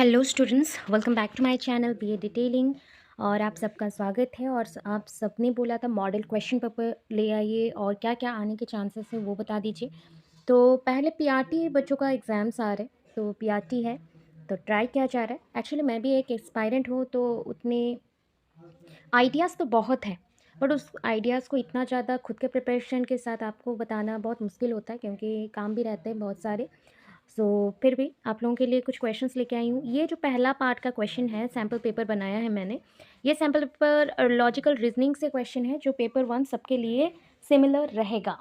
Hello students, welcome back to my channel BA detailing. और आप सबका स्वागत है। और आप सबने बोला था मॉडल क्वेश्चन पेपर ले आइए और क्या क्या आने के चांसेस है वो बता दीजिए। तो पहले पीआरटी बच्चों का एग्ज़ाम्स आ रहे, तो पीआरटी है तो ट्राई किया जा रहा है। एक्चुअली मैं भी एक एस्पायरेंट हूँ, तो उतने आइडियाज़ तो बहुत है, बट उस आइडियाज़ को इतना ज़्यादा खुद के प्रिपरेशन के साथ आपको बताना बहुत मुश्किल होता है, क्योंकि काम भी रहते हैं बहुत सारे। फिर भी आप लोगों के लिए कुछ क्वेश्चंस लेके आई हूँ। ये जो पहला पार्ट का क्वेश्चन है, सैम्पल पेपर बनाया है मैंने। ये सैम्पल पेपर लॉजिकल रीजनिंग से क्वेश्चन है, जो पेपर 1 सबके लिए सिमिलर रहेगा।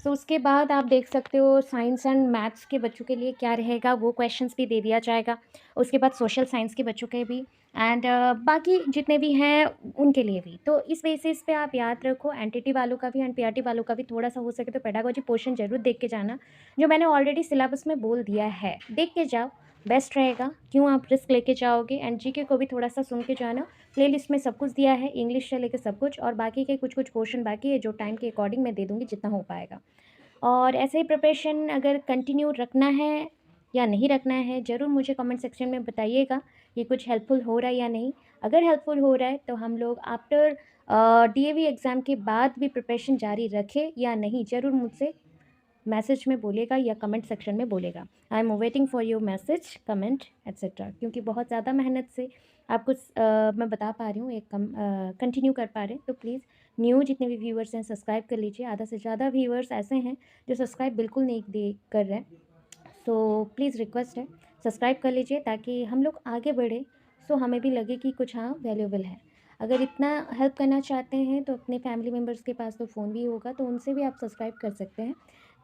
उसके बाद आप देख सकते हो साइंस एंड मैथ्स के बच्चों के लिए क्या रहेगा, वो क्वेश्चंस भी दे दिया जाएगा। उसके बाद सोशल साइंस के बच्चों के भी, एंड बाकी जितने भी हैं उनके लिए भी। तो इस बेसिस पे आप याद रखो, एनटीटी वालों का भी एंड पीआरटी वालों का भी थोड़ा सा हो सके तो पेडागोजी पोर्शन जरूर देख के जाना, जो मैंने ऑलरेडी सिलेबस में बोल दिया है। देख के जाओ, बेस्ट रहेगा। क्यों आप रिस्क लेके जाओगे। एंड जीके को भी थोड़ा सा सुन के जाना, प्लेलिस्ट में सब कुछ दिया है, इंग्लिश से लेकर सब कुछ। और बाकी के कुछ कुछ पोर्शन बाकी है, जो टाइम के अकॉर्डिंग मैं दे दूँगी जितना हो पाएगा। और ऐसे ही प्रिपरेशन अगर कंटिन्यू रखना है या नहीं रखना है, ज़रूर मुझे कमेंट सेक्शन में बताइएगा ये कुछ हेल्पफुल हो रहा है या नहीं। अगर हेल्पफुल हो रहा है तो हम लोग आफ्टर डीएवी एग्ज़ाम के बाद भी प्रिपरेशन जारी रखें या नहीं, ज़रूर मुझसे मैसेज में बोलेगा या कमेंट सेक्शन में बोलेगा। I am waiting for your message, comment etcetera, क्योंकि बहुत ज़्यादा मेहनत से आपको मैं बता पा रही हूँ, एक कंटिन्यू कर पा रहे हैं। तो प्लीज़ न्यू जितने भी व्यूअर्स हैं सब्सक्राइब कर लीजिए। आधा से ज़्यादा व्यूअर्स ऐसे हैं जो सब्सक्राइब बिल्कुल नहीं कर रहे हैं। प्लीज़ रिक्वेस्ट है, सब्सक्राइब कर लीजिए ताकि हम लोग आगे बढ़े, हमें भी लगे कि कुछ हाँ वैल्यूएबल है। अगर इतना हेल्प करना चाहते हैं तो अपने फैमिली मेम्बर्स के पास तो फ़ोन भी होगा, तो उनसे भी आप सब्सक्राइब कर सकते हैं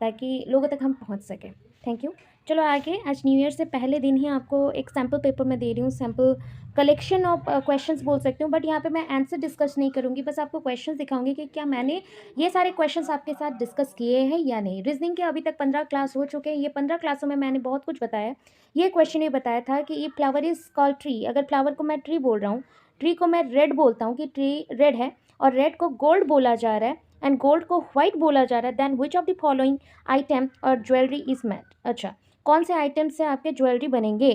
ताकि लोगों तक हम पहुंच सकें। Thank you. चलो आगे। आज न्यू ईयर से पहले दिन ही आपको एक सैम्पल पेपर मैं दे रही हूँ, सैम्पल कलेक्शन ऑफ क्वेश्चंस बोल सकती हूँ, बट यहाँ पे मैं आंसर डिस्कस नहीं करूँगी, बस आपको क्वेश्चंस दिखाऊंगी कि क्या मैंने ये सारे क्वेश्चंस आपके साथ डिस्कस किए हैं या नहीं। रीजनिंग के अभी तक 15 क्लास हो चुके हैं। ये 15 क्लासों में मैंने बहुत कुछ बताया। ये क्वेश्चन ये बताया था कि ये फ्लावर इज कॉल्ड ट्री। अगर फ्लावर को मैं ट्री बोल रहा हूँ, ट्री को मैं रेड बोलता हूँ कि ट्री रेड है, और रेड को गोल्ड बोला जा रहा है एंड गोल्ड को व्हाइट बोला जा रहा है, then which of the following item और ज्वेलरी इज मेड। अच्छा, कौन से आइटम से आपके ज्वेलरी बनेंगे।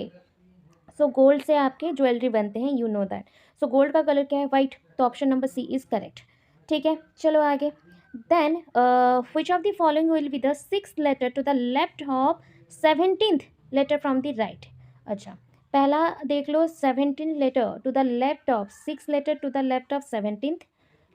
गोल्ड से आपके ज्वेलरी बनते हैं, यू नो दैट। गोल्ड का कलर क्या है, वाइट। तो option number C is correct. ठीक है, चलो आगे। Then which of the following will be the 6th letter to the left of 17th letter from the right. अच्छा, पहला देख लो, 17 letter to the left of 6 letter to the left of 17th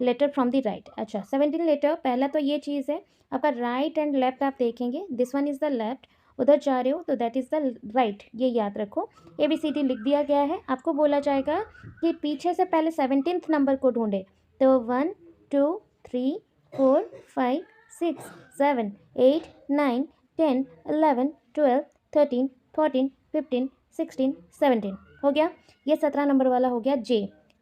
letter from the right. अच्छा, 17 letter, पहला तो ये चीज़ है आपका राइट एंड लेफ्ट। आप देखेंगे this one is the left, उधर जा रहे हो तो दैट इज़ द राइट, ये याद रखो। ABCD लिख दिया गया है। आपको बोला जाएगा कि पीछे से पहले 17th नंबर को ढूंढे, तो 1 2 3 4 5 6 7 8 9 10 11 12 13 14 15 16 17 हो गया। ये 17 नंबर वाला हो गया।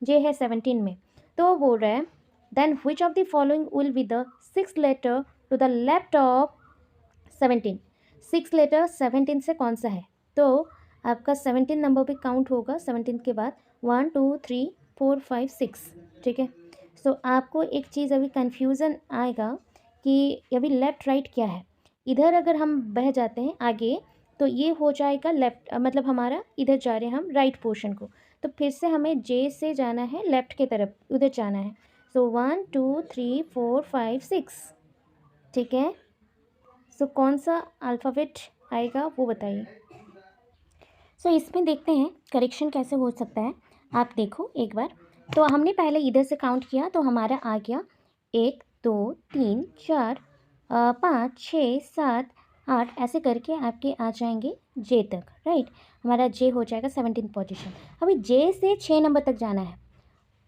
जे है 17 में। तो बोल रहा है then which of the following will be the 6th letter to the left of 17। 6 letter 17 से कौन सा है, तो आपका 17 नंबर पे काउंट होगा। 17 के बाद 1 2 3 4 5 6। ठीक है, आपको एक चीज़ अभी कन्फ्यूज़न आएगा कि अभी लेफ़्ट राइट क्या है। इधर अगर हम बह जाते हैं आगे तो ये हो जाएगा लेफ़्ट, मतलब हमारा इधर जा रहे हैं हम राइट पोर्शन को। तो फिर से हमें जे से जाना है लेफ़्ट के तरफ, उधर जाना है। 1 2 3 4 5 6। ठीक है, कौन सा अल्फ़ाबेट आएगा वो बताइए। इसमें देखते हैं करेक्शन कैसे हो सकता है। आप देखो एक बार, तो हमने पहले इधर से काउंट किया तो हमारा आ गया 1 2 3 4 5 6 7 8, ऐसे करके आपके आ जाएंगे जे तक। राइट, हमारा जे हो जाएगा 17 पोजीशन। अभी जे से 6 नंबर तक जाना है।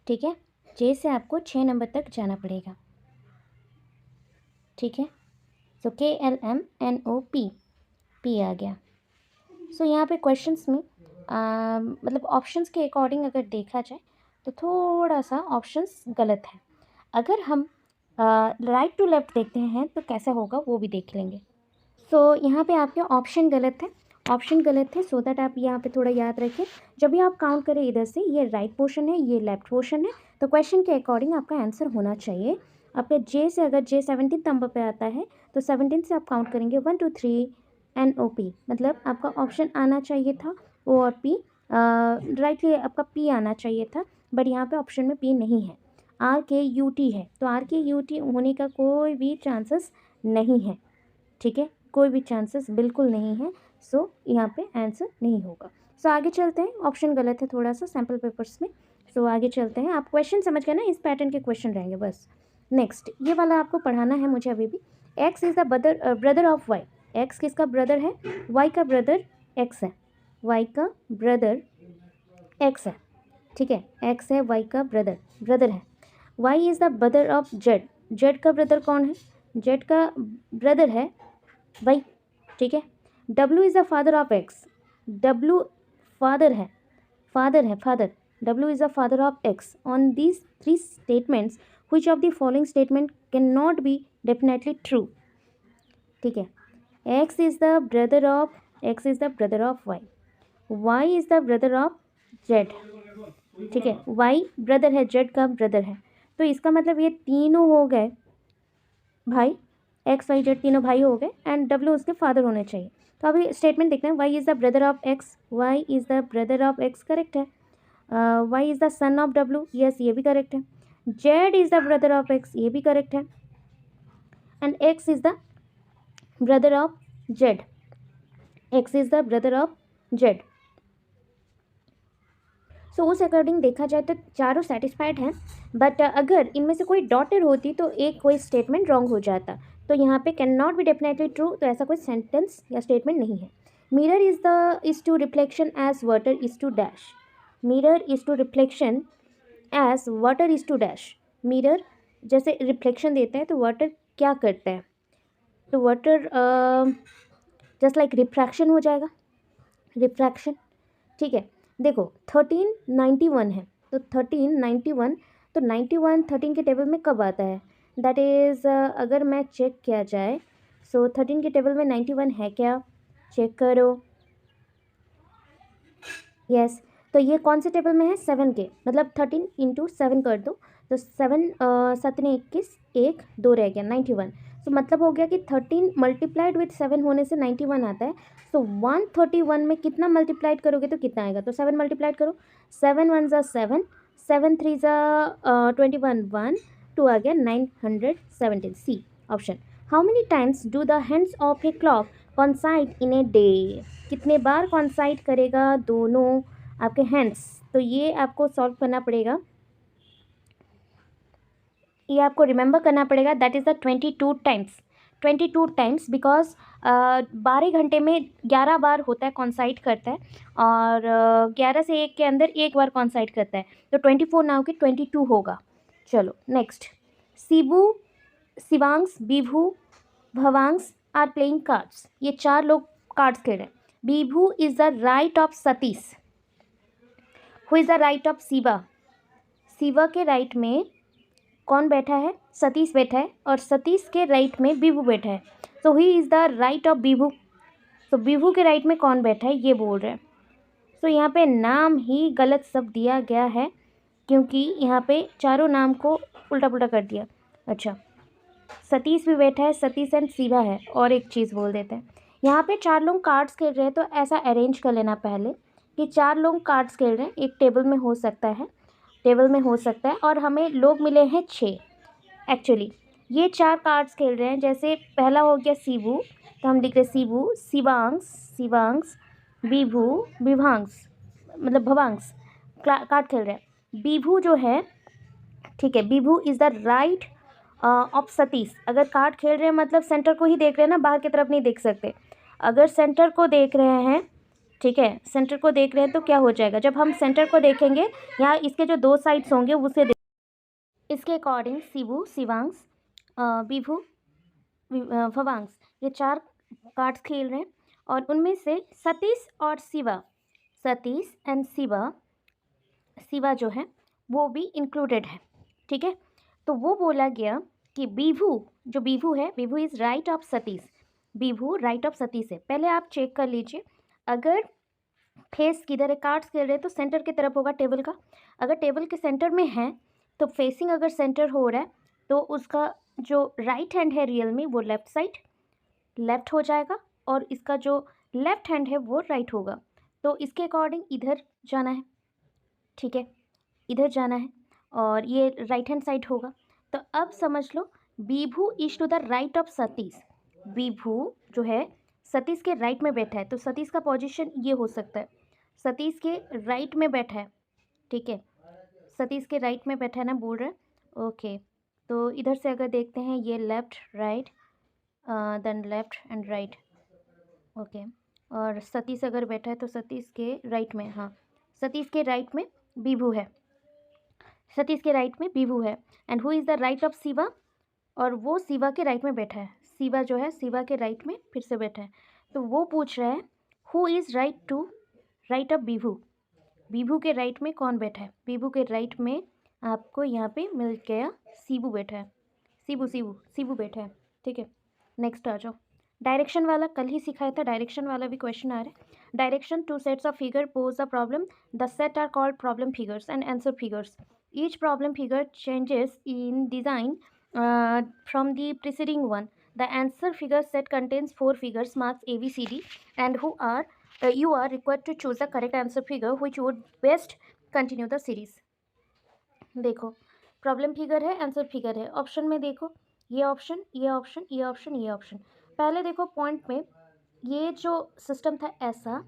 ठीक है, जे से आपको 6 नंबर तक जाना पड़ेगा। ठीक है, KLMNOP, पी आ गया। यहाँ पे क्वेश्चंस में मतलब ऑप्शंस के अकॉर्डिंग अगर देखा जाए तो थोड़ा सा ऑप्शंस गलत है। अगर हम राइट टू लेफ्ट देखते हैं तो कैसा होगा वो भी देख लेंगे। यहाँ पे आपके ऑप्शन गलत है, ऑप्शन गलत है, सो दैट आप यहाँ पे थोड़ा याद रखें। जब भी आप काउंट करें, इधर से ये राइट पोर्शन है, ये लेफ्ट पोर्शन है, तो क्वेश्चन के अकॉर्डिंग आपका आंसर होना चाहिए। आपका जे से अगर जे 17 नंबर पे आता है तो 17 से आप काउंट करेंगे 1 2 3 NOP, मतलब आपका ऑप्शन आना चाहिए था O और P। राइटली आपका पी आना चाहिए था, बट यहाँ पे ऑप्शन में पी नहीं है, RKUT है। तो RKUT होने का कोई भी चांसेस नहीं है, ठीक है, कोई भी चांसेस बिल्कुल नहीं है। सो यहाँ पे आंसर नहीं होगा। सो आगे चलते हैं, ऑप्शन गलत है थोड़ा सा सैम्पल पेपर्स में। सो आगे चलते हैं, आप क्वेश्चन समझ गए ना, इस पैटर्न के क्वेश्चन रहेंगे बस। नेक्स्ट ये वाला आपको पढ़ाना है मुझे अभी भी। X is the brother of Y. X किसका ब्रदर है? वाई का ब्रदर एक्स है, वाई का ब्रदर एक्स है, ठीक है, एक्स है, वाई का ब्रदर है। Y is the brother of Z. Z का ब्रदर कौन है? जेड का ब्रदर है वाई, ठीक है। W is the father of X. W father है, father. W is the father of X. On these three statements which of the following statement cannot be definitely true, ठीक है। x is the brother of y is the brother of z, ठीक है, y brother है, z का brother है। तो इसका मतलब ये तीनों हो गए भाई, x y z तीनों भाई हो गए, एंड w उसके फादर होने चाहिए। तो अभी स्टेटमेंट देखते हैं, y is the brother of x, y is the brother of x correct है। y is the son of w, yes ये भी करेक्ट है। z is the brother of x, ये भी करेक्ट है। And x is the brother of z, x is the brother of z। सो उस according देखा जाए तो चारों सेटिस्फाइड हैं, बट अगर इनमें से कोई डॉटर होती तो एक कोई स्टेटमेंट रॉन्ग हो जाता। तो यहाँ पे can not be definitely true, तो ऐसा कोई सेंटेंस या स्टेटमेंट नहीं है। Mirror is to reflection as water is to dash. Mirror is to reflection as water is to dash. Mirror जैसे रिफ्लेक्शन देता है तो वाटर क्या करता है? तो वाटर जस्ट लाइक रिफ्रैक्शन हो जाएगा, रिफ्रैक्शन, ठीक है। देखो 1391 है, तो 1391, तो 91 13 के टेबल में कब आता है? दैट इज़ अगर मैं चेक किया जाए, सो 13 के टेबल में 91 है क्या? चेक करो, यस। तो ये कौन से टेबल में है? 7 के, मतलब 13 इंटू 7 कर दो, तो 7 7 ने 21, 1 2 रह गया 91। तो मतलब हो गया कि 13 मल्टीप्लाइड विथ 7 होने से 91 आता है। सो 131 में कितना मल्टीप्लाइड करोगे तो कितना आएगा? तो 7 मल्टीप्लाइड करो, 7 1 ज़ा 7, 7 3 ज़ा 21, 1 2 आ गया 917। C option. How many times do the hands of a clock coincide in a day? कितने बार कॉन्साइड करेगा दोनों आपके हैंड्स? तो ये आपको सॉल्व करना पड़ेगा, ये आपको रिमेंबर करना पड़ेगा। That is the 22 times, 22 times, because 12 घंटे में 11 बार होता है कॉन्साइड करता है, और 11 से 1 के अंदर एक बार कॉन्साइड करता है, तो 24 ना होकर 22 होगा। चलो next. Shibu, Shivansh, Vibhu, Bhavansh are playing cards. ये चार लोग कार्ड्स खेल रहे हैं। Vibhu is the right of Satish. Who is the right of Shiva? Shiva के राइट में कौन बैठा है? सतीश बैठा है, और सतीश के राइट में विभू बैठा है। So he is the right of Vibhu. तो विभू के राइट में कौन बैठा है ये बोल रहे हैं। सो यहाँ पे नाम ही गलत सब दिया गया है, क्योंकि यहाँ पे चारों नाम को उल्टा पुल्टा कर दिया। अच्छा, सतीश भी बैठा है, सतीश एंड शिवा है, और एक चीज़ बोल देते हैं, यहाँ पे चार लोग कार्ड्स खेल रहे हैं, तो ऐसा अरेंज कर लेना पहले कि चार लोग कार्ड्स खेल रहे हैं, एक टेबल में हो सकता है, और हमें लोग मिले हैं 6। एक्चुअली ये चार कार्ड्स खेल रहे हैं, जैसे पहला हो गया शिबू, तो हम लिख रहे शिबू, शिवांश, विभू, विभांश, मतलब भवांश कार्ड खेल रहे हैं। विभू जो है, ठीक है, Vibhu is the right of Satish. अगर कार्ड खेल रहे हैं मतलब सेंटर को ही देख रहे हैं ना, बाहर की तरफ नहीं देख सकते। अगर सेंटर को देख रहे हैं, ठीक है, सेंटर को देख रहे हैं तो क्या हो जाएगा? जब हम सेंटर को देखेंगे, यहाँ इसके जो दो साइड्स होंगे उसे इसके अकॉर्डिंग शिबू, शिवांश, विभू, भवांश, ये चार कार्ड्स खेल रहे हैं, और उनमें से सतीश और शिवा, सतीश एंड शिवा जो है वो भी इंक्लूडेड है, ठीक है। तो वो बोला गया कि विभू है, Vibhu is right of Satish, Vibhu right of Satish है। पहले आप चेक कर लीजिए, अगर फेस किधर है, कार्ड्स खेल रहे हैं तो सेंटर की तरफ होगा टेबल का। अगर टेबल के सेंटर में है तो फेसिंग अगर सेंटर हो रहा है तो उसका जो राइट हैंड है रियल में वो लेफ्ट साइड लेफ्ट हो जाएगा, और इसका जो लेफ्ट हैंड है वो राइट होगा। तो इसके अकॉर्डिंग इधर जाना है, ठीक है, इधर जाना है और ये राइट हैंड साइड होगा। तो अब समझ लो Vibhu is to the right of Satish. Vibhu जो है सतीश के राइट में बैठा है, तो सतीश का पोजीशन ये हो सकता है, सतीश के राइट में बैठा है, ठीक है, सतीश के राइट में बैठा है ना, बोल रहा है। ओके, तो इधर से अगर देखते हैं ये left right, then left and right, okay, और सतीश अगर बैठा है तो सतीश के राइट में, हाँ, सतीश के राइट में विभु है, सतीश के राइट में विभु है। And who is the right of Shiva, और वो शिवा के राइट में बैठा है, शिवा जो है शिवा के राइट में फिर से बैठा है। तो वो पूछ रहा है who is right to right of Vibhu, Vibhu के राइट में कौन बैठा है। विभु के राइट में आपको यहाँ पे मिल गया शिबू बैठा है, शिबू शिबू शिबू बैठा है, ठीक है। नेक्स्ट आ जाओ, डायरेक्शन वाला कल ही सिखाया था, डायरेक्शन वाला भी क्वेश्चन आ रहा है। Direction two sets of figure pose the problem, the set are called problem figures and answer figures. Each problem figure changes in design from the preceding one. The answer figure set contains 4 figures marked A, B, C, D, and you are required to choose the correct answer figure which would best continue the series. देखो problem figure है, answer figure है, option में देखो ये option, ये option, ये option, ये option. पहले देखो पॉइंट में ये जो सिस्टम था ऐसा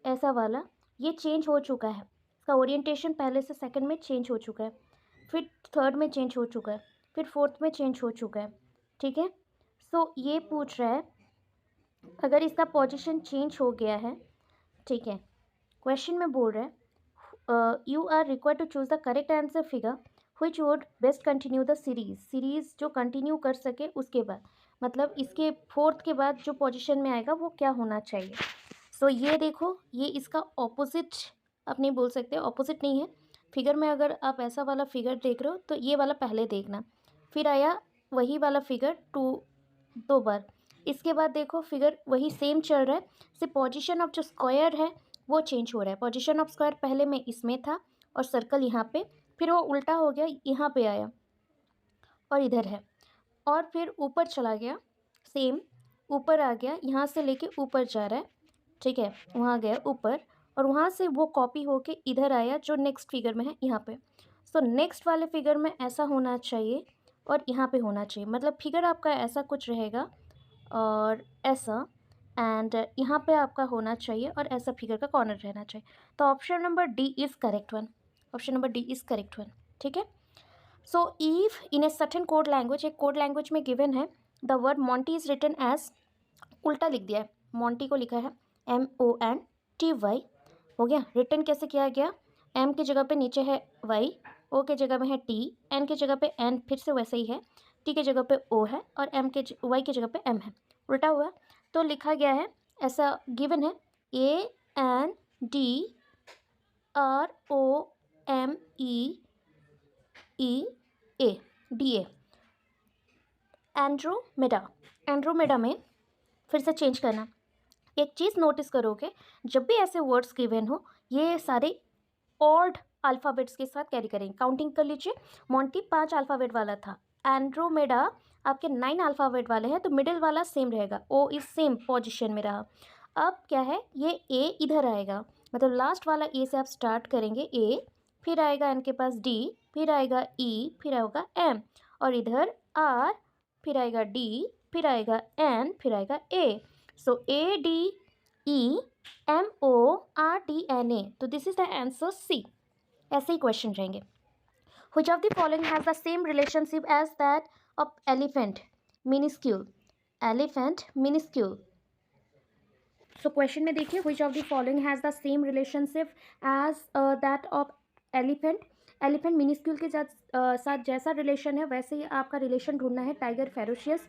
ऐसा वाला, ये चेंज हो चुका है, इसका ओरिएंटेशन पहले से सेकंड में चेंज हो चुका है, फिर थर्ड में चेंज हो चुका है, फिर फोर्थ में चेंज हो चुका है, ठीक है। सो ये पूछ रहा है अगर इसका पोजीशन चेंज हो गया है, ठीक है, क्वेश्चन में बोल रहा है you are required to choose the correct answer figure which would best continue the series, series जो कंटिन्यू कर सके उसके बाद, मतलब इसके फोर्थ के बाद जो पोजीशन में आएगा वो क्या होना चाहिए। सो ये देखो ये इसका ऑपोजिट, आप नहीं बोल सकते, ऑपोजिट नहीं है फिगर में। अगर आप ऐसा वाला फिगर देख रहे हो तो ये वाला पहले देखना, फिर आया वही वाला फिगर दो बार, इसके बाद देखो फिगर वही सेम चल रहा है, सिर्फ पोजीशन ऑफ जो स्क्वायर है वो चेंज हो रहा है। पोजीशन ऑफ स्क्वायर पहले में इसमें था और सर्कल यहाँ पे, फिर वो उल्टा हो गया यहाँ पे आया और इधर है, और फिर ऊपर चला गया, सेम ऊपर आ गया, यहाँ से लेके ऊपर जा रहा है, ठीक है, वहाँ गया ऊपर और वहाँ से वो कॉपी होके इधर आया जो नेक्स्ट फिगर में है यहाँ पे। सो नेक्स्ट वाले फिगर में ऐसा होना चाहिए और यहाँ पे होना चाहिए, मतलब फिगर आपका ऐसा कुछ रहेगा और ऐसा, एंड यहाँ पे आपका होना चाहिए और ऐसा फिगर का कॉर्नर रहना चाहिए। तो option number D is correct one, option number D is correct one, ठीक है। So if in a certain code language, एक कोड लैंग्वेज में गिवन है the word Monty is written as, उल्टा लिख दिया है, मॉन्टी को लिखा है MONTY, हो गया। रिटर्न कैसे किया गया, M की जगह पे नीचे है Y, O के जगह में है T, N की जगह पे N फिर से वैसे ही है, T की जगह पे O है और Y की जगह पे M है, उल्टा हुआ। तो लिखा गया है ऐसा, गिवन है ANDROMEDA, एंड्रोमेडा। एंड्रोमेडा में फिर से चेंज करना। एक चीज़ नोटिस करोगे जब भी ऐसे वर्ड्स गिवन हो ये सारे ऑड अल्फ़ाबेट्स के साथ कैरी करेंगे। काउंटिंग कर लीजिए, मॉन्टी 5 अल्फ़ाबेट वाला था, एंड्रोमेडा आपके 9 अल्फ़ाबेट वाले हैं, तो मिडिल वाला सेम रहेगा, O इज सेम पोजिशन में रहा। अब क्या है, ये A इधर आएगा, मतलब लास्ट वाला A से आप स्टार्ट करेंगे, A फिर आएगा N के पास D, फिर आएगा E, फिर आएगा M, और इधर R, फिर आएगा D, फिर आएगा N, फिर आएगा A। सो ADEMORDNA, तो this is the answer C। ऐसे ही क्वेश्चन रहेंगे। Which of the following has the same relationship as that of elephant? Minuscule, elephant minuscule. So question में देखिए which of the following has the same relationship as that of elephant? Elephant minuscule के साथ जैसा relation है वैसे ही आपका relation ढूंढना है। टाइगर फेरोशियस,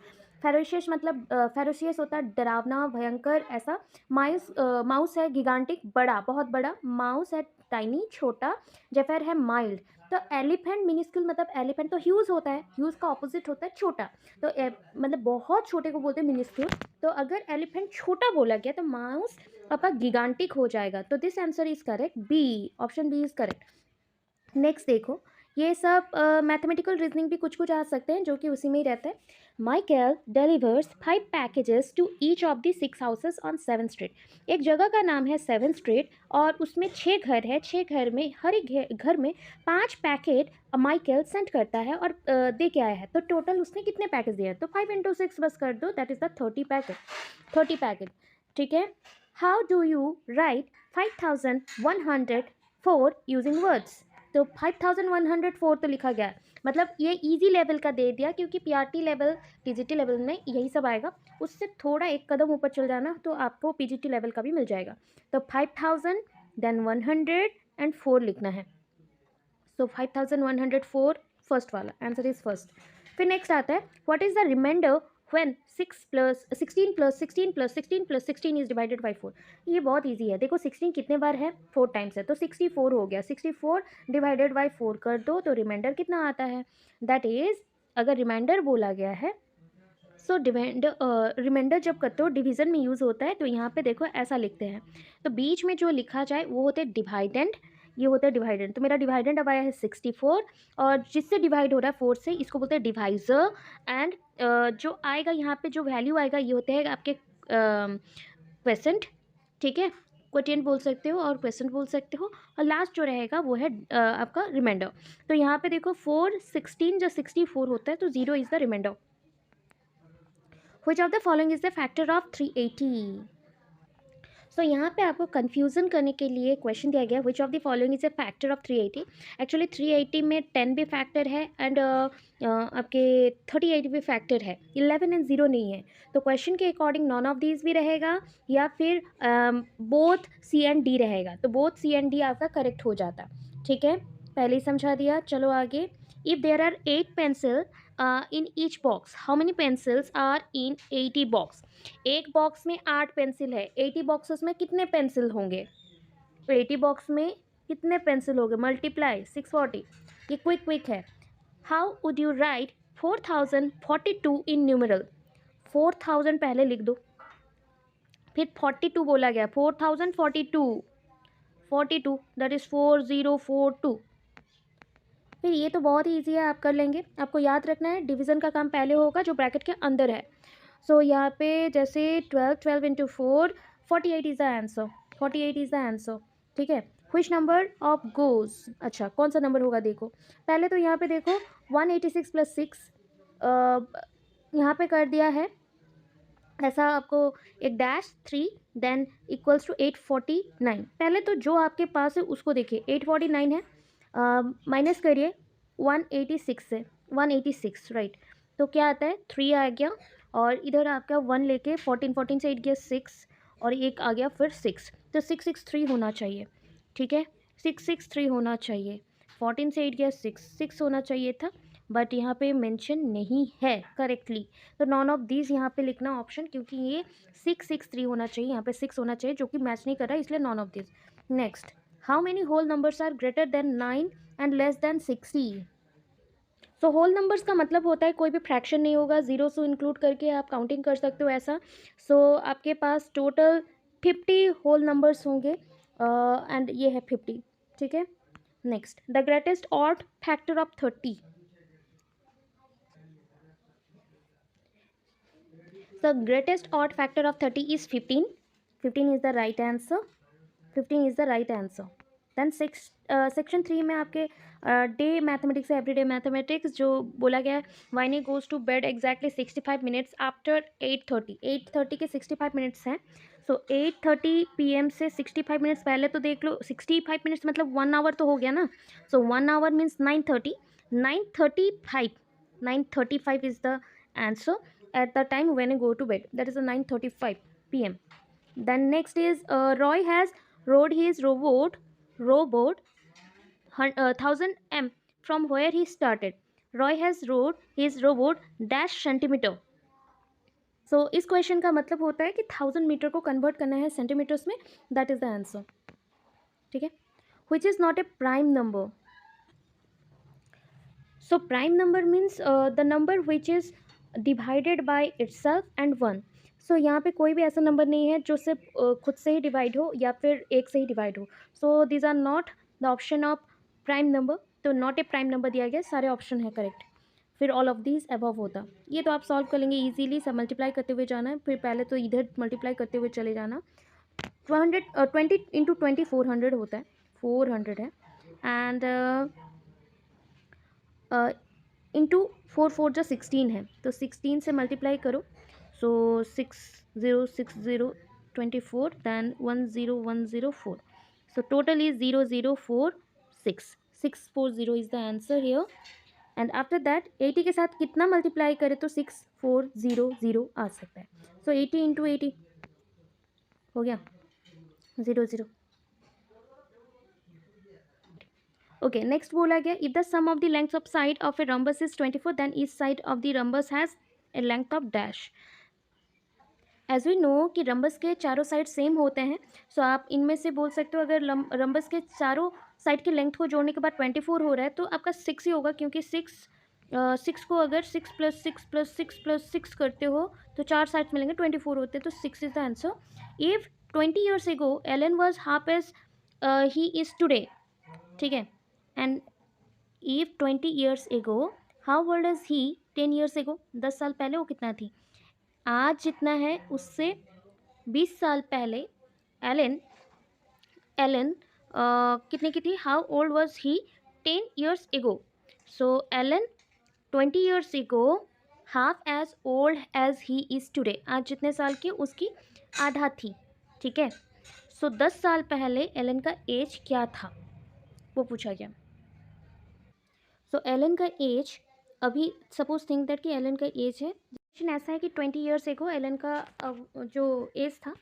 फेरोशियस मतलब फेरोशियस होता है डरावना, भयंकर, ऐसा। माउस है गिगांटिक, बड़ा, बहुत बड़ा। माउस है टाइनी, छोटा। जेफर है माइल्ड। तो एलिफेंट मिनिस्क्यूल मतलब एलिफेंट तो ह्यूज होता है, ह्यूज का ऑपोजिट होता है छोटा, तो मतलब बहुत छोटे को बोलते हैं मिनिस्क्यूल। तो अगर एलिफेंट छोटा बोला गया तो माउस आपका गिगांटिक हो जाएगा। तो this answer is correct, B, option B is correct. Next देखो, ये सब मैथमेटिकल रीजनिंग भी कुछ कुछ आ सकते हैं जो कि उसी में ही रहता है। Michael delivers 5 packages to each of the 6 houses on 7th street. एक जगह का नाम है 7th स्ट्रीट और उसमें 6 घर है। 6 घर में हर एक घर में 5 पैकेट माइकल सेंड करता है और दे के आया है। तो टोटल उसने कितने पैकेज दिए हैं? तो 5 × 6 बस कर दो, that is the 30 packet. 30 packet, ठीक है। How do you right 5104 using words? तो 5104 तो लिखा गया है, मतलब ये इजी लेवल का दे दिया, क्योंकि पीआरटी लेवल टीजीटी लेवल में यही सब आएगा। उससे थोड़ा एक कदम ऊपर चल जाना तो आपको पीजीटी लेवल का भी मिल जाएगा। तो 5000 देन 104 लिखना है। सो 5104 फर्स्ट वाला आंसर इज फर्स्ट। फिर नेक्स्ट आता है what is the remainder when 16 is divided by 4। ये बहुत ईजी है। देखो 16 कितने बार है? 4 टाइम्स है, तो 64 हो गया। 64 डिवाइडेड बाई 4 कर दो तो रिमाइंडर कितना आता है? दैट इज, अगर रिमाइंडर बोला गया है सो रिमाइंडर जब करते हो डिवीज़न में यूज़ होता है, तो यहाँ पे देखो ऐसा लिखते हैं। तो बीच में जो लिखा जाए वो होते हैं डिवाइडेंड, ये होता है डिवाइडेंड। तो मेरा डिवाइडेंड अब आया है 64 और जिससे डिवाइड हो रहा है 4 से, इसको बोलते हैं डिवाइज़र। एंड जो आएगा यहाँ पे जो वैल्यू आएगा ये होते हैं आपके क्वेसेंट, ठीक है। क्वोटिएंट बोल सकते हो और क्वेसेंट बोल सकते हो। और लास्ट जो रहेगा वो है आपका रिमाइंडर। तो यहाँ पे देखो 4 16 जो 64 होता है, तो 0 is the remainder. Which of the following is the factor of 380? So यहाँ पे आपको कन्फ्यूज़न करने के लिए क्वेश्चन दिया गया विच of the following is A factor of 380। Actually 380 में 10 भी फैक्टर है एंड आपके 38 भी फैक्टर है, 11 एंड 0 नहीं है। तो क्वेश्चन के अकॉर्डिंग नॉन ऑफ दीज भी रहेगा या फिर बोथ सी एंड डी रहेगा। तो बोथ सी एंड डी आपका करेक्ट हो जाता, ठीक है। पहले ही समझा दिया, चलो आगे। If there are 8 pencil in each box, how many pencils are in 80 box? एक बॉक्स में 8 पेंसिल है, 80 बॉक्सेस में कितने पेंसिल होंगे? तो 80 बॉक्स में कितने पेंसिल होंगे? मल्टीप्लाई 640। ये क्विक है। How would you right 4042 in numeral? 4000 पहले लिख दो, फिर 42 बोला गया, 4042, 42 दैट इज़ 4042। फिर ये तो बहुत ही ईजी है, आप कर लेंगे। आपको याद रखना है डिवीज़न का काम पहले होगा जो ब्रैकेट के अंदर है। सो यहाँ पे जैसे 12 into 4 48 is the answer, 48 is the answer, ठीक है। विच नंबर ऑफ गोज, अच्छा कौन सा नंबर होगा देखो। पहले तो यहाँ पे देखो 186 प्लस 6 यहाँ पे कर दिया है ऐसा, आपको एक डैश 3 देन इक्वल्स टू 849। पहले तो जो आपके पास है उसको देखिए, 849 है, माइनस करिए 186 से, 186 राइट। तो क्या आता है 3 आ गया और इधर आपका 1 लेके 14 से 8 गया 6 और एक आ गया फिर 6, तो 663 होना चाहिए, ठीक है। 663 होना चाहिए। 14 से 8 गया 6 होना चाहिए था, बट यहाँ पे मेंशन नहीं है करेक्टली। तो नॉन ऑफ दिस यहाँ पे लिखना ऑप्शन, क्योंकि ये 663 होना चाहिए, यहाँ पे 6 होना चाहिए जो कि मैच नहीं कर रहा है, इसलिए none of this. Next, how many whole numbers are greater than 9 and less than 60? So whole numbers का मतलब होता है कोई भी फ्रैक्शन नहीं होगा, जीरो से इंक्लूड करके आप काउंटिंग कर सकते हो ऐसा। सो आपके पास टोटल 50 होल नंबर्स होंगे एंड ये है 50, ठीक है। Next, the greatest odd factor of 30। The greatest odd factor of 30 is 15. 15 is the right answer. 15 is the right answer. Then section 3 में आपके डे मैथमेटिक्स है, एवरीडे मैथमेटिक्स, जो बोला गया है Winnie goes to bed exactly 65 minutes after 8:30। 8:30 के 65 minutes हैं। सो 8:30 PM से 65 मिनट्स पहले तो देख लो, 65 मिनट्स मतलब 1 आवर तो हो गया ना। सो 1 hour means 9:30, 9:35, 9:35 is the answer at the time when you go to bed, that is the 9:35 PM. Then next is Roy has rode his robot 1000 m from where he started. Roy has rode his robot dash centimeter. So इस question का मतलब होता है कि 1000 metre को convert करना है centimetres में, दैट इज द आंसर, ठीक है। Which is not a prime number? So prime number means the number which is divided by itself and 1। सो यहाँ पे कोई भी ऐसा नंबर नहीं है जो सिर्फ खुद से ही डिवाइड हो या फिर एक से ही डिवाइड हो। So these are not the option of prime number. तो नॉट ए प्राइम नंबर दिया गया, सारे ऑप्शन है करेक्ट। फिर ऑल ऑफ दीज अबव होता, ये तो आप सॉल्व कर लेंगे इजीली। सब मल्टीप्लाई करते हुए जाना है, फिर पहले तो इधर मल्टीप्लाई करते हुए चले जाना। 20 इंटू 20 400 होता है, 400 है। एंड इंटू 4 4 जो 16 है, तो 16 से मल्टीप्लाई करो। सो 606024 then 10104, so total is 0046, 640 is the answer here। And after that 80 के साथ कितना मल्टीप्लाई करें तो 6400 आ सकता है। सो 80 इंटू 80 हो गया 00। ओके, नेक्स्ट बोला गया if the sum of the length of side of a rhombus is 24 then each side of the rhombus has a length of dash. As we know कि रम्बस के चारों साइड सेम होते हैं, सो आप इनमें से बोल सकते हो अगर रम्बस के चारों साइड के लेंथ को जोड़ने के बाद 24 हो रहा है तो आपका 6 ही होगा, क्योंकि 6 को अगर 6 + 6 + 6 + 6 करते हो तो 4 साइड मिलेंगे 24 होते हैं, तो 6 is the answer. If 20 years ago Alan was half age he is today, ठीक है। And if 20 years ago how old is he 10 years ago, 10 साल पहले वो कितना थी, आज जितना है उससे 20 साल पहले एलन एलन कितने की थी, how old was he 10 years ago। So Alan 20 years ago half age old age he is today, आज जितने साल की उसकी आधा थी, ठीक है। सो 10 साल पहले एलन का एज क्या था वो पूछा गया। सो एलन का एज अभी सपोज थिंक दैट कि एलन का एज है, ऐसा है कि 20 years ago एलन का जो एज था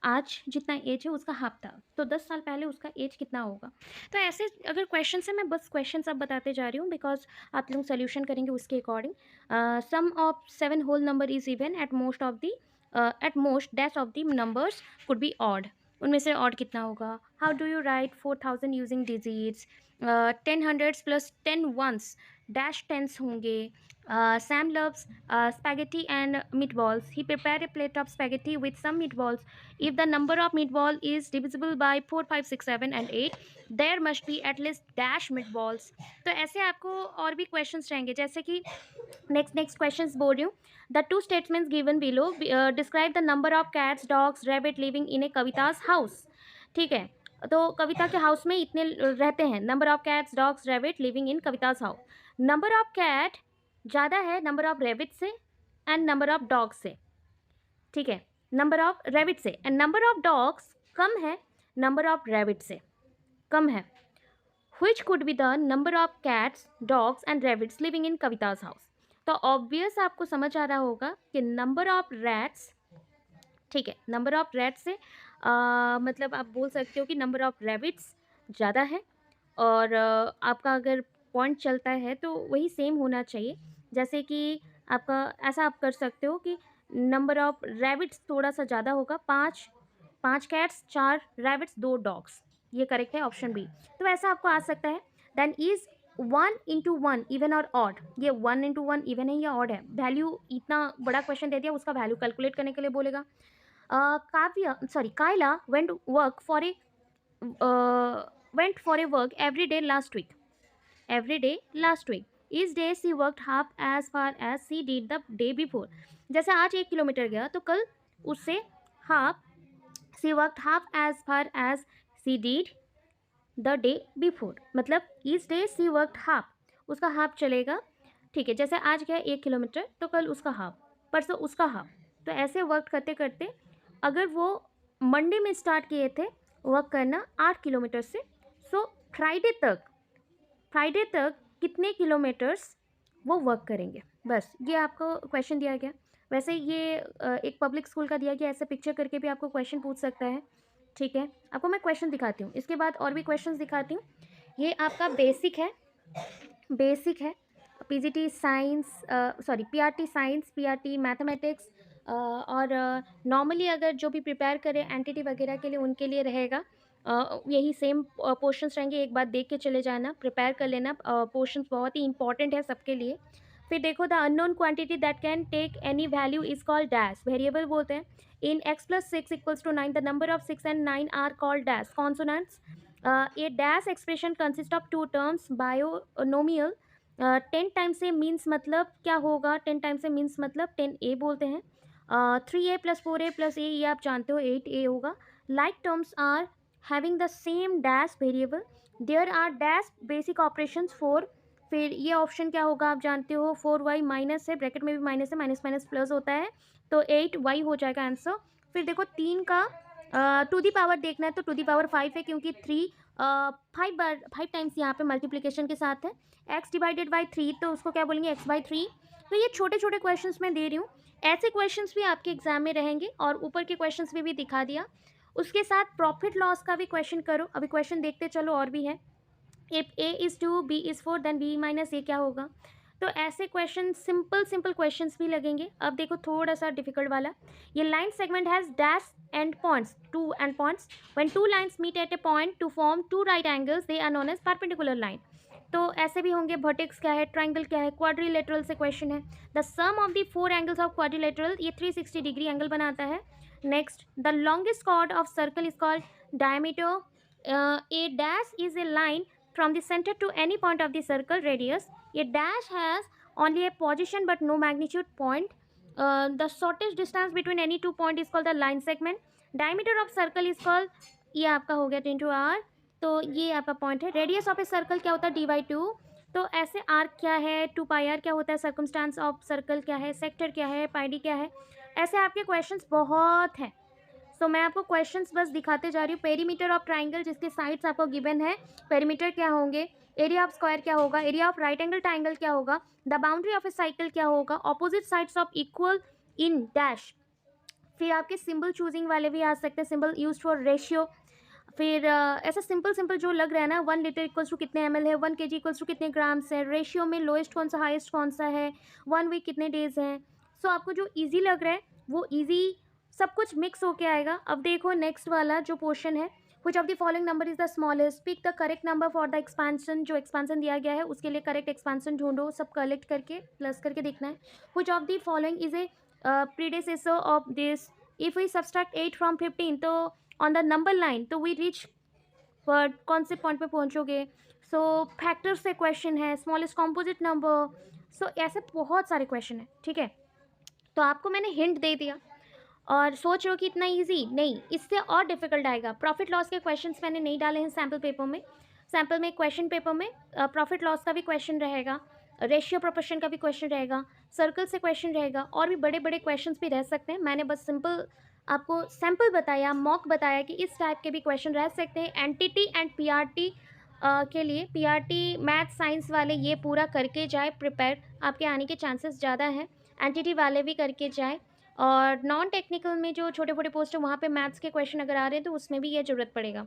आज जितना एज है उसका हाफ था, तो 10 साल पहले उसका एज कितना होगा। तो ऐसे अगर क्वेश्चन है, मैं बस क्वेश्चन अब बताते जा रही हूँ बिकॉज आप लोग सोल्यूशन करेंगे उसके according. Sum of 7 whole number is even at most dash of the numbers could be odd, उनमें से ऑड कितना होगा। How do you write 4000 using digits, 10 hundreds plus 10 ones dash tens होंगे। Sam loves spaghetti and meatballs. He prepared a plate of spaghetti with some meatballs. If the number of meatball is divisible by 4, 5, 6, 7 and 8, there must be at least dash meatballs. तो ऐसे आपको और भी questions रहेंगे, जैसे कि next questions बोल रही हूँ। The two statements given below describe the number of cats dogs rabbit living in A Kavita's house, ठीक है। तो कविता के हाउस में इतने रहते हैं, number of cats dogs rabbit living in Kavita's house. Number of cat ज़्यादा है नंबर ऑफ रैबिट से एंड नंबर ऑफ डॉग से, ठीक है, नंबर ऑफ रैबिट से, एंड नंबर ऑफ डॉग्स कम है नंबर ऑफ रैबिट से कम है। Which could be the number of cats dogs and rabbits living in Kavita's house. तो ऑब्वियस आपको समझ आ रहा होगा कि नंबर ऑफ रैट्स, ठीक है, नंबर ऑफ रैट्स से मतलब आप बोल सकते हो कि नंबर ऑफ रैबिट्स ज़्यादा है, और आपका अगर पॉइंट चलता है तो वही सेम होना चाहिए। जैसे कि आपका ऐसा आप कर सकते हो कि नंबर ऑफ रैबिट्स थोड़ा सा ज़्यादा होगा, 5 कैट्स 4 रैबिट्स 2 डॉग्स, ये करेक्ट है ऑप्शन बी। तो ऐसा आपको आ सकता है। देन इज 1 × 1 इवन और ऑड, ये 1 × 1 इवन है या ऑड है, वैल्यू इतना बड़ा क्वेश्चन दे दिया, उसका वैल्यू कैलकुलेट करने के लिए बोलेगा। Kyla went for a work every day last week. Each day she worked half as far as she did the day before. जैसे आज 1 किलोमीटर गया तो कल उससे she worked half as far as she did the day before, मतलब each day she worked half, उसका half चलेगा, ठीक है। जैसे आज गया 1 किलोमीटर तो कल उसका हाफ, परसों उसका हाफ। तो ऐसे वर्क करते करते अगर वो मंडे में स्टार्ट किए थे वर्क करना 8 किलोमीटर से, सो फ्राइडे तक कितने किलोमीटर्स वो वर्क करेंगे, बस ये आपको क्वेश्चन दिया गया। वैसे ये एक पब्लिक स्कूल का दिया गया, ऐसे पिक्चर करके भी आपको क्वेश्चन पूछ सकता है, ठीक है। आपको मैं क्वेश्चन दिखाती हूँ, इसके बाद और भी क्वेश्चन दिखाती हूँ। ये आपका बेसिक है PGT science, PRT science, PRT mathematics, और नॉर्मली अगर जो भी प्रिपेयर करें एनटीटी वगैरह के लिए उनके लिए रहेगा, यही सेम पोर्शंस रहेंगे। एक बार देख के चले जाना, प्रिपेयर कर लेना, पोर्शंस बहुत ही इंपॉर्टेंट है सबके लिए। फिर देखो the unknown quantity that can take any value is called dash, variable बोलते हैं। In x + 6 = 9 the number of 6 and 9 are called dash, consonants. A dash expression consist of two terms binomial. 10 times A means मतलब क्या होगा, 10 times A means मतलब 10a बोलते हैं। 3a+4a+a ये आप जानते हो 8a होगा। Like terms are having the same dash variable, there are dash basic operations four. फिर ये ऑप्शन क्या होगा आप जानते हो, 4y माइनस है, ब्रैकेट में भी माइनस है, माइनस माइनस प्लस होता है, तो 8y हो जाएगा आंसर। फिर देखो 3 का टू दी पावर देखना है तो टू दी पावर 5 है, क्योंकि 3 5 टाइम्स यहाँ पे मल्टीप्लिकेशन के साथ है। x डिवाइडेड बाई 3 तो उसको क्या बोलेंगे, x/3। तो ये छोटे छोटे क्वेश्चंस मैं दे रही हूँ, ऐसे क्वेश्चंस भी आपके एग्जाम में रहेंगे और ऊपर के क्वेश्चंस में भी दिखा दिया। उसके साथ प्रॉफिट लॉस का भी क्वेश्चन करो, अभी क्वेश्चन देखते चलो और भी है। If a is 2 b is 4 then b minus a क्या होगा। तो ऐसे क्वेश्चन सिंपल सिंपल क्वेश्चंस भी लगेंगे। अब देखो थोड़ा सा डिफिकल्ट वाला, ये line segment has dash end points, two end points, when two lines meet at a point to form two right angles they are known as perpendicular line. तो ऐसे भी होंगे, वर्टेक्स क्या है, ट्राइंगल क्या है, क्वाड्रिलेटरल से क्वेश्चन है। The sum of the 4 angles of quadrilateral, ये 360 डिग्री एंगल बनाता है। Next, the longest chord of circle is called diameter. A dash is a line from the center to any point of the circle radius. A dash has only a position but no magnitude point. The shortest distance between any two point is called the line segment. Diameter of circle is called, ये आपका हो गया 10 r, तो ये आपका point है। Radius of a circle क्या होता है, d/2। तो ऐसे आर्क क्या है, 2πr क्या होता है, सर्कमस्टांस ऑफ सर्कल क्या है, सेक्टर क्या है, पाइडी क्या है। ऐसे आपके क्वेश्चंस बहुत हैं। सो मैं आपको क्वेश्चंस बस दिखाते जा रही हूँ। पेरीमीटर ऑफ ट्राइंगल जिसके साइड्स आपको गिवन है, पेरीमीटर क्या होंगे, एरिया ऑफ स्क्वायर क्या होगा, area of right angle triangle क्या होगा, the boundary of A cycle क्या होगा, opposite sides of equal in dash. फिर आपके सिंबल चूजिंग वाले भी आ सकते हैं, सिंबल यूज फॉर रेशियो। फिर ऐसा सिंपल सिंपल जो लग रहा है ना, 1 लीटर इक्वल्स टू कितने ml है, 1 kg इक्वल्स टू कितने ग्राम्स है, रेशियो में लोएस्ट कौन सा हाईएस्ट कौन सा है, 1 वीक कितने डेज हैं। सो आपको जो ईजी लग रहा है वो ईजी सब कुछ मिक्स होके आएगा। अब देखो नेक्स्ट वाला जो पोर्शन है, which of the following number is the smallest, pick the correct number for the expansion. जो एक्सपांसन दिया गया है उसके लिए करेक्ट एक्सपांसन ढूंढो, सब कलेक्ट करके प्लस करके देखना है। Which of the following is a predecessor of this. If we subtract 8 from 15 तो ऑन द नंबर लाइन तो वी रीच वर्ड कौन से पॉइंट पे पहुंचोगे। सो फैक्टर से क्वेश्चन है, स्मॉलेस्ट कॉम्पोजिट नंबर। सो ऐसे बहुत सारे क्वेश्चन है, ठीक है। तो आपको मैंने हिंट दे दिया और सोच रहे हो कि इतना इजी नहीं, इससे और डिफिकल्ट आएगा। प्रॉफिट लॉस के क्वेश्चंस मैंने नहीं डाले हैं सैम्पल पेपर में। सैम्पल में क्वेश्चन पेपर में प्रॉफिट लॉस का भी क्वेश्चन रहेगा, रेशियो प्रोपोर्शन का भी क्वेश्चन रहेगा, सर्कल से क्वेश्चन रहेगा, और भी बड़े बड़े क्वेश्चंस भी रह सकते हैं। मैंने बस सिंपल आपको सैम्पल बताया, मॉक बताया कि इस टाइप के भी क्वेश्चन रह सकते हैं। एनटीटी एंड पीआरटी के लिए, पीआरटी मैथ साइंस वाले ये पूरा करके जाए प्रिपेयर, आपके आने के चांसेस ज़्यादा हैं। एनटीटी वाले भी करके जाए, और नॉन टेक्निकल में जो छोटे छोटे पोस्ट है वहाँ पे मैथ्स के क्वेश्चन अगर आ रहे हैं तो उसमें भी ये ज़रूरत पड़ेगा।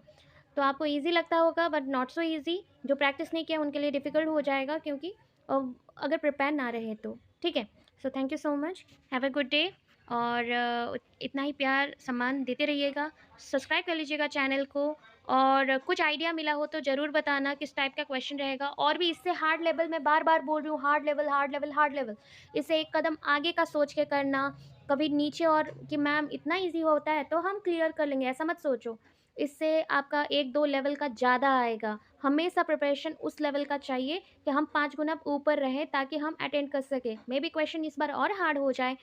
तो आपको इजी लगता होगा बट नॉट सो इजी, जो प्रैक्टिस नहीं किया उनके लिए डिफ़िकल्ट हो जाएगा, क्योंकि अगर प्रिपेयर ना रहे तो। ठीक है, so thank you so much, have a good day. और इतना ही प्यार सम्मान देते रहिएगा, सब्सक्राइब कर लीजिएगा चैनल को, और कुछ आइडिया मिला हो तो ज़रूर बताना किस टाइप का क्वेश्चन रहेगा। और भी इससे हार्ड लेवल, मैं बार बार बोल रही हूँ, hard level hard level hard level, इसे एक कदम आगे का सोच के करना। कभी नीचे और कि मैम इतना इजी होता है तो हम क्लियर कर लेंगे, ऐसा मत सोचो। इससे आपका 1-2 लेवल का ज़्यादा आएगा। हमेशा प्रिपरेशन उस लेवल का चाहिए कि हम 5 गुना ऊपर रहें, ताकि हम अटेंड कर सकें। मे बी क्वेश्चन इस बार और हार्ड हो जाए,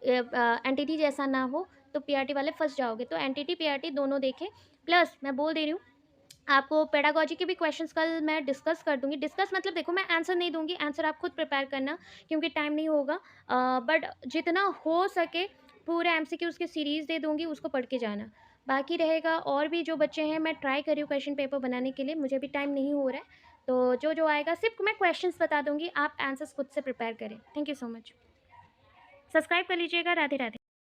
एनटीटी जैसा ना हो तो पीआरटी वाले फंस जाओगे। तो एनटीटी पीआरटी दोनों देखें। प्लस मैं बोल दे रही हूँ आपको, पेडागोजी के भी क्वेश्चंस कल मैं डिस्कस कर दूंगी। डिस्कस मतलब देखो मैं आंसर नहीं दूंगी, आंसर आप खुद प्रिपेयर करना, क्योंकि टाइम नहीं होगा। बट जितना हो सके पूरे एमसीक्यूज की सीरीज़ दे दूंगी, उसको पढ़ के जाना। बाकी रहेगा और भी जो बच्चे हैं, मैं ट्राई कर रही हूँ क्वेश्चन पेपर बनाने के लिए, मुझे भी टाइम नहीं हो रहा है। तो जो जो आएगा सिर्फ मैं क्वेश्चंस बता दूंगी, आप आंसर्स खुद से प्रिपेयर करें। Thank you so much, subscribe कर लीजिएगा। राधे राधे।